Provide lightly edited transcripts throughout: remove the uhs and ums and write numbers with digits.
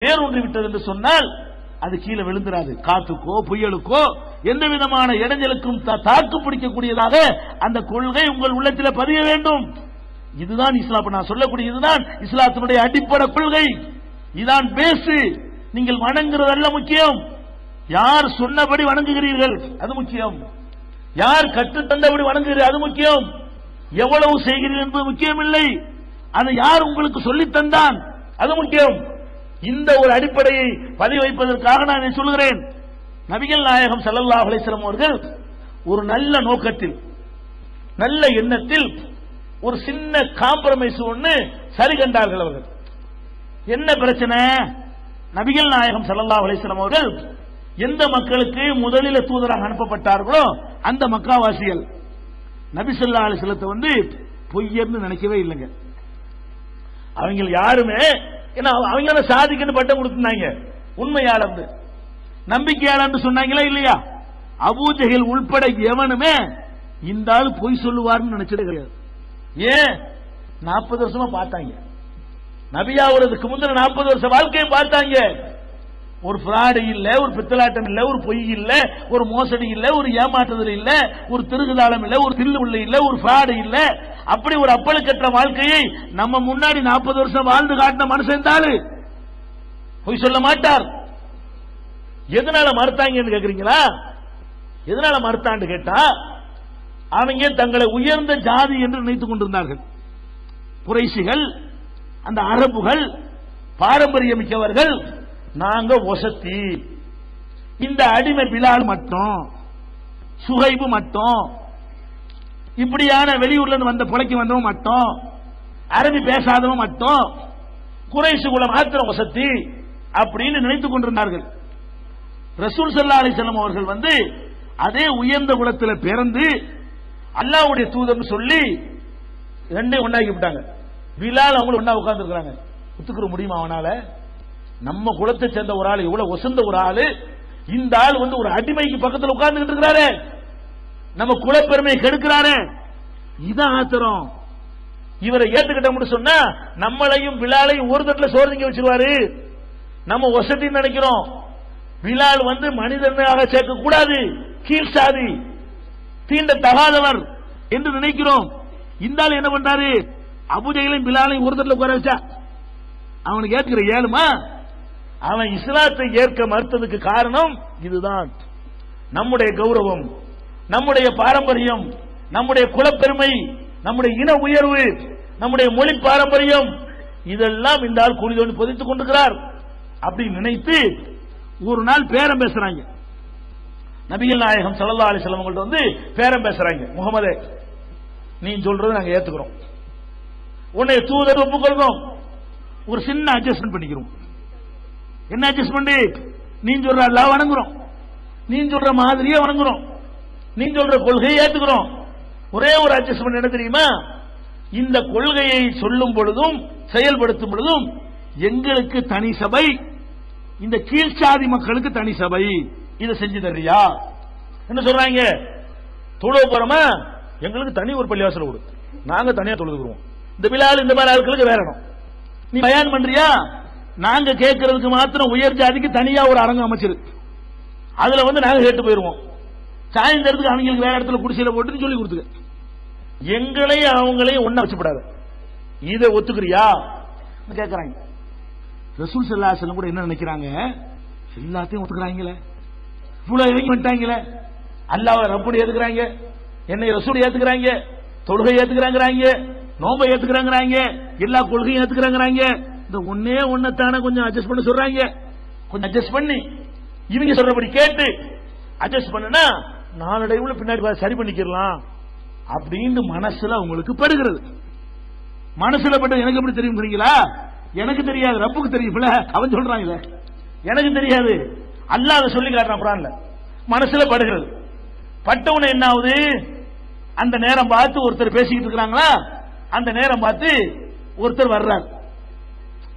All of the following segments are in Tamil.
வேரூன்றி விட்டது என்று சொன்னால் அது கீழே விழுந்துராது. காத்துக்கோ புயலுக்கோ எந்த விதமான இடைஞ்சலுக்கும் தாக்கு பிடிக்கக்கூடியதாக அந்த கொள்கை உங்கள் உள்ளத்தில் பதிய வேண்டும். இதுதான் இஸ்லாம். நான் சொல்லக்கூடிய இதுதான் இஸ்லாத்தினுடைய அடிப்படை கொள்கை. இதுதான் பேஸ். நீங்கள் வணங்குறதல்ல முக்கியம், யார் சொன்னபடி வணங்குகிறீர்கள் அது முக்கியம். யார் கற்றுத்தந்தபடி வணங்குகிறீர்கள் அது முக்கியம். எவ்வளவு செய்கிறீர்கள் என்பது முக்கியம் இல்லை, அதை யார் உங்களுக்கு சொல்லித் தந்தான் அது முக்கியம். இந்த ஒரு அடிப்படையை பதிவு வைப்பதற்காக நான் சொல்கிறேன். நபிகள் நாயகம் ஸல்லல்லாஹு அலைஹி வஸல்லம் அவர்கள் ஒரு நல்ல நோக்கத்தில், நல்ல எண்ணத்தில் ஒரு சின்ன காம்ப்ரமைஸ் ஒன்று சரி கண்டார்கள். அவர்கள் என்ன பிரச்சனை? நபிகள் நாயகம் ஸல்லல்லாஹு அலைஹி வஸல்லம் அவர்கள் எந்த மக்களுக்கு முதலில் தூதராக அனுப்பப்பட்டார்களோ அந்த மக்காவாசிகள் நபி ஸல்லல்லாஹு அலைஹி வஸல்லத்தை வந்து பொய்யர்னு நினைக்கவே இல்லைங்க. அவங்க யாருமே அவங்க சாதிக்கு பட்டம் கொடுத்திருந்தாங்க, உண்மையாளர் நம்பிக்கையாளர் சொன்னாங்களா இல்லையா? அபூஜஹல் உள்பட எவனுமே இந்த ஆள் பொய் சொல்லுவார்னு நினைச்சது கிடையாது. ஏன்? 40 வருஷமா பார்த்தாங்க. நபியாவுறதுக்கு முந்தின 40 வருஷ வாழ்க்கையை பார்த்தாங்க. ஒரு பிராடு இல்ல, ஒரு பித்தலாட்டம் இல்ல, ஒரு பொய் இல்ல, ஒரு மோசடி இல்ல, ஒரு ஏமாற்றுதல் இல்ல, ஒரு திருகுதாளம் இல்ல, ஒரு தில்லு உள்ள இல்ல, ஒரு பிராடு இல்ல. அப்படி ஒரு அப்பழுக்கற்ற வாழ்க்கையை நம்ம முன்னாடி 40 வருஷம் வாழ்ந்து காட்டின மனுஷன் தாளு பொய் சொல்ல மாட்டார். எதனால மறுத்தாங்கன்னு கேக்குறீங்களா? எதனால மறுத்தான்னு கேட்டா, அவங்க தங்களை உயர்ந்த ஜாதி என்று நினைத்துக் கொண்டிருந்தார்கள். குறைஷிகள், அந்த அரபுகள் பாரம்பரியம் மிக்கவர்கள், நாங்க வசதி, இந்த அடிமை பிலால் மட்டும், சுஹைபு மட்டும், இப்படியான வெளியூர்ல இருந்து வந்த புலைக்கு வந்தவன் மட்டும், அரபி பேசாதவன் மட்டும், குறைஷ் குலம் மாத்திரம் வசதி அப்படின்னு நினைத்துக் கொண்டிருந்தார்கள். ரசூல் ஸல்லல்லாஹு அலைஹி வஸல்லம் அவர்கள் வந்து அதே உயர்ந்த குலத்தில் பிறந்து அல்லாஹ்வுடைய தூதர்னு சொல்லி ரெண்டையும் ஒண்ணாக்கி விட்டாங்க. பிலால் அவங்களும் ஒண்ணா உட்கார்ந்து இருக்காங்க. ஒத்துக்கிற முடியுமா அவனால? நம்ம குலத்தை சேர்ந்த ஒரு ஆள், இவ்வளவு ஒசந்த ஒரு ஆளு, இந்த ஆள் வந்து ஒரு அடிமைக்கு பக்கத்தில் உட்கார்ந்துட்டு இருக்கிறாரு, நம்ம குலப்பெருமையை கெடுக்கிறாரு. இதான் ஆத்திரம். இவரை ஏத்துக்கிட்டோம்னு சொன்னா நம்மளையும் பிலாலையும் ஒரு தட்டில் சோறு திங்க வச்சிருவாரு. நம்ம வசதின்னு நினைக்கிறோம். பிலால் வந்து மனிதனாக சேர்க்க கூடாது, கீழ் சாதி, தீண்ட தகாதவர் என்று நினைக்கிறோம். இந்த ஆள் என்ன பண்றாரு? அபூஜஹலையும் பிலாலையும் ஒரு தட்டில் உட்கார வச்சா அவனுக்கு ஏற்கிற ஏழுமா? அவன் இஸ்லாத்தை ஏற்க மறுத்ததுக்கு காரணம் இதுதான். நம்முடைய கௌரவம், நம்முடைய பாரம்பரியம், நம்முடைய குலப்பெருமை, நம்முடைய இன உயர்வு, நம்முடைய மொழி பாரம்பரியம், இதெல்லாம் இந்த ஆள் குழி தோண்டி புதைத்துக் கொண்டிருக்கிறார் அப்படி நினைத்து ஒரு நாள் பேரம் பேசுறாங்க. நபிகள் நாயகம் ஸல்லல்லாஹு அலைஹி வஸல்லம் அவங்கள்ட்ட வந்து பேரம் பேசுறாங்க. முகமதே, நீ சொல்றதை நாங்க ஏத்துக்கிறோம், உன்னை தூதர் ஒப்புக்கொள்றோம், ஒரு சின்ன அட்ஜஸ்ட்மெண்ட் பண்ணிக்கிறோம். என்ன அட்ஜஸ்ட்மெண்ட்? நீ சொல்ற அல்லாஹ் வணங்குறோம், நீ சொல்ற மாதிரியே வணங்குறோம், நீ சொல்ற கொள்கையை ஏத்துக்கிறோம். ஒரே ஒரு அட்ஜஸ்ட்மெண்ட் என்ன தெரியுமா? இந்த கொள்கையை சொல்லும் பொழுதும் செயல்படுத்தும் பொழுதும் எங்களுக்கு தனி சபை, இந்த கீழ்ச்சாதி மக்களுக்கு தனி சபை, இதை செஞ்சு தர்றியா? என்ன சொல்றாங்க? தொழுவ போறோமா, எங்களுக்கு தனி ஒரு பள்ளிவாசல் கொடு, நாங்க தனியா தொழுதுக்கிறோம். இந்த பிலால் இந்த மாதிரி ஆட்களுக்கு வேற இடம். நீ பயான் பண்றியா, நாங்க கேட்கறதுக்கு மாத்திரம் உயர் ஜாதிக்கு தனியா ஒரு அரங்கம் அமைச்சிரு, அதுல வந்து நாங்க கேட்டு போயிருவோம். சாயந்தரத்துக்கு அவங்களுக்கு வேற இடத்துல குடிசையில போட்டு சொல்லி கொடுத்துக்க, எங்களையும் அவங்களையும் ஒண்ணா வச்சுப்படாத, இதை ஒத்துக்கிறியா கேட்கறாங்க. ரசூல் ஸல்லல்லாஹு அலைஹி வஸல்லம் கூட என்ன நினைக்கிறாங்க? எல்லாத்தையும் ஒத்துக்கிறாங்களே, இவ்வளவு இறங்கி வந்துட்டாங்களே, அல்லாஹ்வை ரப்புன்னு ஏத்துக்கிறாங்க, என்னை ரசூல் ஏத்துக்கிறாங்க, தொழுகை ஏத்துக்கிறாங்க, நோம்பை ஏத்துக்கிறாங்க, எல்லா கொள்கையும் ஏத்துக்கிறாங்க, இந்த ஒன்னே ஒன்னத்தான கொஞ்சம் அட்ஜஸ்ட் பண்ண சொல்றாங்க. கொஞ்சம் அட்ஜஸ்ட் பண்ணி இவங்க சொல்றபடி கேட்டு அட்ஜஸ்ட் பண்ணுனா நாளடைவுல பின்னாடி சரி பண்ணிக்கலாம் அப்படின்னு மனசுல உங்களுக்கு படுகிறது. மனசுல பட்டு எனக்கு எப்படி தெரியுங்களா? எனக்கு தெரியாது, ரப்புக்கு தெரியும்ல. அவன் சொல்றாங்க எனக்கு தெரியாது, அல்லாஹ் அதை சொல்லி காட்டுறான் குர்ஆன்ல. மனசுல படுகிறது. பட்டவன என்ன ஆகுது? அந்த நேரம் பார்த்து ஒருத்தர் பேசிக்கிட்டு இருக்கிறாங்களா, அந்த நேரம் பார்த்து ஒருத்தர் வர்றார்.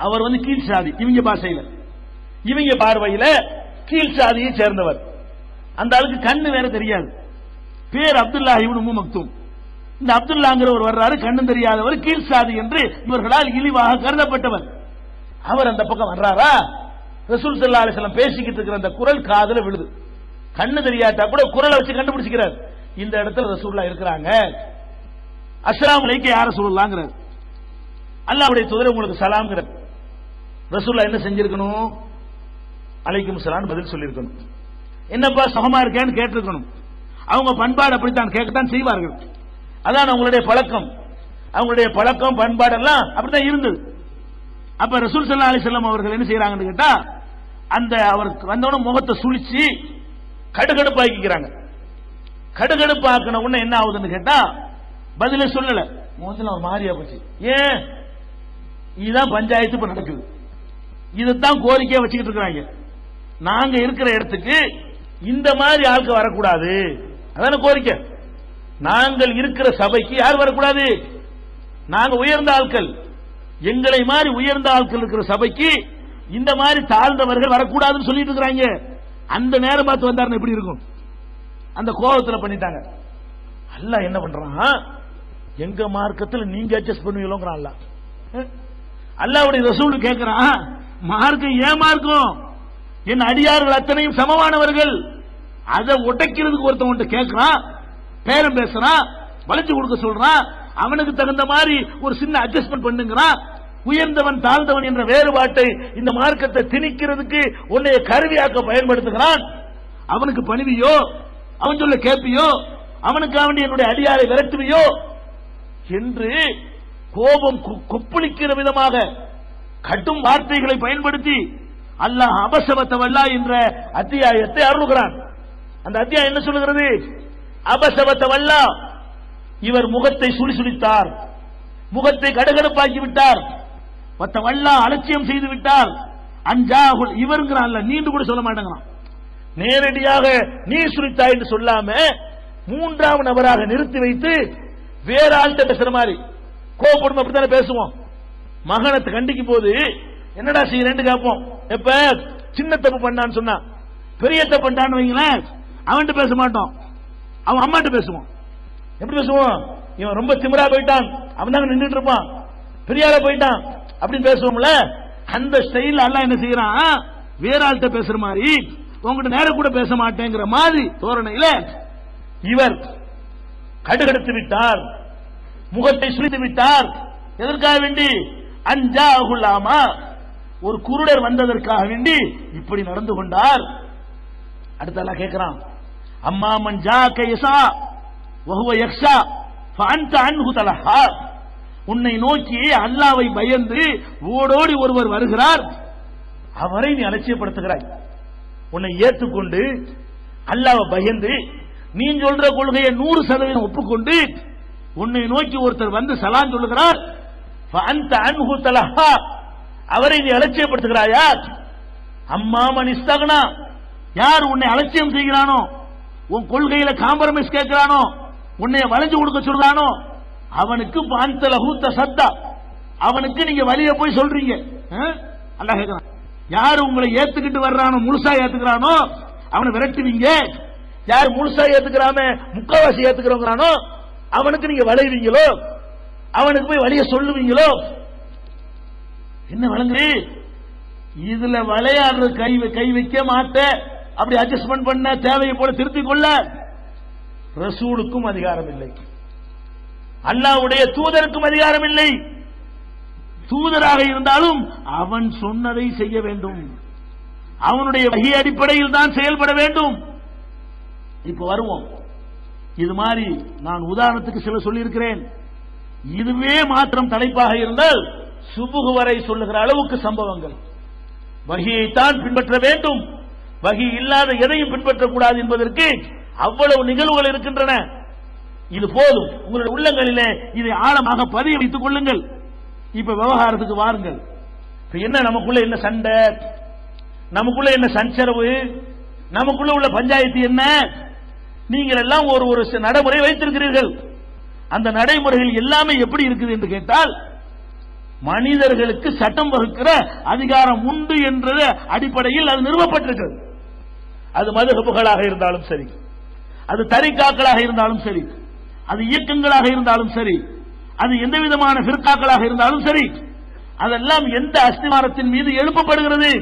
அவர் வந்து கீழ் சாதி, இவங்க பாஷையில, இவங்க பார்வையில கீழ் சாதியை சேர்ந்தவர். அந்த ஆளுக்கு கண்ணு வேற தெரியாது, பேர் அப்துல்லாஹ் இப்னு உம்மு மக்தூம். இந்த அப்துல்லாங்கிறவர் வர்றாரு, கண்ணும் தெரியாதவர், கீழ் சாதி என்று இவர்களால் இழிவாக கருதப்பட்டவர். அவர் அந்த பக்கம் வர்றாரா, ரசூல் ஸல்லல்லாஹு அலைஹி வஸல்லம் பேசிக்கிட்டு இருக்கிற அந்த குரல் காதுல விழுது. கண்ணு தெரியாட்டா கூட குரலை வச்சு கண்டுபிடிச்சிக்கிறார். இந்த இடத்துல ரசூலுல்லாஹ் இருக்கிறாங்க. அஸ்ஸலாமு அலைக்கும் யா ரசூலுல்லாஹ்ங்கறார். அல்லாஹ்வுடைய தூதரே உங்களுக்கு சலாம்ங்கறார். ரசூலுல்லாஹ் என்ன செஞ்சிருக்கணும்? அலைக்கும் சலாம் பதில் சொல்லியிருக்கணும். என்னப்பா சுகமா இருக்கேன்னு கேட்டிருக்கணும். அவங்க பண்பாடு அப்படித்தான் கேட்கத்தான் செய்வார்கள். அதான் அவங்களுடைய பழக்கம். அவங்களுடைய பழக்கம் பண்பாடெல்லாம் அப்படித்தான் இருந்தது. அப்ப ரசூல் ஸல்லல்லாஹு அலைஹி வஸல்லம் அவர்கள் என்ன செய்யறாங்கன்னு கேட்டா, அந்த அவருக்கு வந்தவன முகத்தை சுழிச்சு கடுகடுப்பாக்கிக்கிறாங்க. கடுகடுப்பாக்கின உடனே என்ன ஆகுதுன்னு கேட்டா, பதிலே சொல்லல. முகத்துல ஒரு மாறியா போச்சு. ஏன்? இதுதான் பஞ்சாயத்து இப்ப நடக்குது. இதுதான் கோரிக்கையா வச்சுக்கிட்டு இருக்கிறாங்க. நாங்க இருக்கிற இடத்துக்கு இந்த மாதிரி ஆட்கள் வரக்கூடாது. அதான கோரிக்கை. நாங்கள் இருக்கிற சபைக்கு யார் வரக்கூடாது? நாங்க உயர்ந்த ஆட்கள், எங்களை மாதிரி உயர்ந்த ஆட்கள் இருக்கிற சபைக்கு இந்த மாதிரி தாழ்ந்தவர்கள் வரக்கூடாதுன்னு சொல்லிட்டு இருக்கிறாங்க. அந்த நேரம் பார்த்து வந்தாருன்னு எப்படி இருக்கும்? அந்த கோபத்தில் பண்ணிட்டாங்க. அல்லாஹ் என்ன பண்றான்? எங்க மார்க்கத்தில் நீங்க அட்ஜஸ்ட் பண்ணுவீங்களோங்கிறான் அல்லாஹ். அல்லாஹ்வுடைய ரசூல் கேட்கிறான், மார்க்கம் ஏன் மார்க்கம்? என் அடியார்கள் அத்தனையும் சமமானவர்கள். அதை உடைக்கிறதுக்கு ஒருத்தவன்ட்ட கேட்கிறான், பேரம் பேசுறான், வளைச்சு கொடுக்க சொல்றான், அவனுக்கு தகுந்த மாதிரி ஒரு சின்ன அட்ஜஸ்ட்மெண்ட் பண்ணுங்கிறான். உயர்ந்தவன் தாழ்ந்தவன் என்ற வேறுபாட்டை இந்த மார்க்கத்தை திணிக்கிறதுக்கு உன்னைய கருவியாக்க பயன்படுத்துகிறான். அவனுக்கு பணிவியோ, அவன் சொல்ல கேட்பியோ, அவனுக்கு அவன் என்னுடைய அடியாரை விரட்டுவியோ என்று கோபம் கொப்பளிக்கிற விதமாக கட்டும் வார்த்தைகளை பயன்படுத்தி அல்லாஹ் அபசவத்தவல்லா என்ற அத்தியாயத்தை அருளுகிறான். அந்த அத்தியாயம் என்ன சொல்லுகிறது? அபசவத்தவல்லா, இவர் முகத்தை சுழிசுழித்தார், முகத்தை கடகடப்பாக்கி விட்டார், வல்லா அலட்சியம் செய்து விட்டார். அஞ்சாகுல் இவருங்கிறான், நீண்டு கூட சொல்ல மாட்டேங்கிறான். நேரடியாக நீ சுழித்தாய் என்று சொல்லாம மூன்றாவது நபராக நிறுத்தி வைத்து வேற ஆள்கிட்ட பேசுற மாதிரி. கோபப்படும் அப்படித்தானே பேசுவோம். மகனத்தை கண்டிக்கும் போது என்னடா செய்யறேன்னு கேட்போம். எப்ப சின்ன தப்பு பண்ணான்னு சொன்னா, பெரிய தப்பு பண்ணான்னு வைங்களேன், அவன்கிட்ட பேச மாட்டோம், அவன் அம்மாட்ட பேசுவோம். எப்படி பேசுவோம்? இவன் ரொம்ப திமிரா போயிட்டான், அவன் தாங்க நின்றுட்டு இருப்பான், பெரியார போயிட்டான் அப்படின்னு பேசுவோம்ல. அந்த ஸ்டைல் அல்லாஹ் என்ன செய்யறான்? வேற ஆள்கிட்ட பேசுற மாதிரி, உங்ககிட்ட நேரம் கூட பேச மாட்டேங்கிற மாதிரி தோரணையில இவர் கடுகடுத்து விட்டார், முகத்தை சுழித்து விட்டார். எதற்காக வேண்டி? அஞ்சாகுல்லாமா, ஒரு குருடர் வந்ததற்காக வேண்டி இப்படி நடந்து கொண்டார். அடுத்த அல்லாஹ் கேட்கிறான், அம்மா மன் ஜாக யஸா வஹுவ யக்ஷா ஃபஅன்த அன்ஹு தலஹா. உன்னை நோக்கி அல்லாஹ்வை பயந்து ஓடோடி ஒருவர் வருகிறார், அவரை நீ அலட்சியப்படுத்துகிறாய். உன்னை ஏற்றுக்கொண்டு அல்லாஹ்வை பயந்து நீ சொல்ற கொள்கையை 100% ஒப்புக்கொண்டு உன்னை நோக்கி ஒருத்தர் வந்து சலாம் சொல்லுகிறார், ஃபஅன்த அன்ஹு தலஹா, அவரை நீ அலட்சியப்படுத்துகிறாயா? அம்மா மன் இஸ்தக்னா, யார் உன்னை அலட்சியம் செய்கிறானோ, உன் கொள்கையில காம்ப்ரமைஸ் கேட்கிறானோ, உன்னை வளைஞ்சு கொடுக்க சொல்றானோ, அவனுக்கு பாந்தலஹு தஸத்தா, அவனுக்கு நீங்க வழிய போய் சொல்றீங்க. அல்லாஹ் கேட்கிறான், யார் உங்களை ஏத்துக்கிட்டு வர்றானோ, முழுசா ஏத்துக்கிறானோ அவனை விரட்டுவீங்க. யார் முழுசா ஏத்துக்கிறாம முக்காவாசி ஏத்துக்கிறோங்கிறானோ அவனுக்கு நீங்க வளைவீங்களோ, அவனுக்கு போய் வழிய சொல்லுவீங்களோ. என்ன வழங்கு? இதுல விளையாடுற கை வைக்க மாட்டேன், அப்படி அட்ஜஸ்ட்மெண்ட் பண்ண தேவையை போல திருத்திக் கொள்ள ரசூலுக்கும் அதிகாரம் இல்லை, அல்லாஹ்வுடைய தூதருக்கும் அதிகாரம் இல்லை. தூதராக இருந்தாலும் அவன் சொன்னதை செய்ய வேண்டும், அவனுடைய வஹி அடிப்படையில் தான் செயல்பட வேண்டும். இப்ப வருவோம். இது மாதிரி நான் உதாரணத்துக்கு சில சொல்லியிருக்கிறேன். இதுவே மாத்திரம் தலைப்பாக இருந்தால் சுபுகு வரை சொல்லுகிற அளவுக்கு சம்பவங்கள். வஹியைத்தான் பின்பற்ற வேண்டும், வஹி இல்லாத எதையும் பின்பற்றக்கூடாது என்பதற்கு அவ்வளவு நிகழ்வுகள் இருக்கின்றன. இது போதும், உங்களுடைய உள்ளங்களிலே இதை ஆழமாக பதிய வைத்துக் கொள்ளுங்கள். இப்ப விவகாரத்துக்கு வாருங்கள். என்ன நமக்குள்ள என்ன சண்டை, நமக்குள்ள என்ன சஞ்சரவு, நமக்குள்ள உள்ள பஞ்சாயத்து என்ன? நீங்கள் எல்லாம் ஒரு ஒரு நடைமுறை வைத்திருக்கிறீர்கள். அந்த நடைமுறைகள் எல்லாமே எப்படி இருக்குது என்று கேட்டால், மனிதர்களுக்கு சட்டம் வகுக்கிற அதிகாரம் உண்டு என்ற அடிப்படையில் அது நிறுவப்பட்டிருக்கிறது. அது மதுஹபுகளாக இருந்தாலும் சரி, அது தரிகாக்களாக இருந்தாலும் சரி, அது இயக்கங்களாக இருந்தாலும் சரி, அது எந்த விதமான ஃபிர்காக்களாக இருந்தாலும் சரி, அதெல்லாம் எந்த அஸ்திவாரத்தின் மீது எழுப்பப்படுகிறது?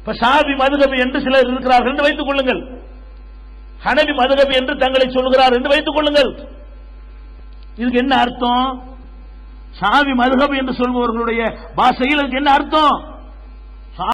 இப்ப ஷாபி மதுஹபி என்று சிலர் இருக்கிறார்கள் என்று வைத்துக் கொள்ளுங்கள், ஹனபி மதுஹபி என்று தங்களை சொல்கிறார் என்று வைத்துக் கொள்ளுங்கள். இதுக்கு என்ன அர்த்தம்? ஷாபி மதுஹபி என்று சொல்பவர்களுடைய பாஷையில் அதுக்கு என்ன அர்த்தம்?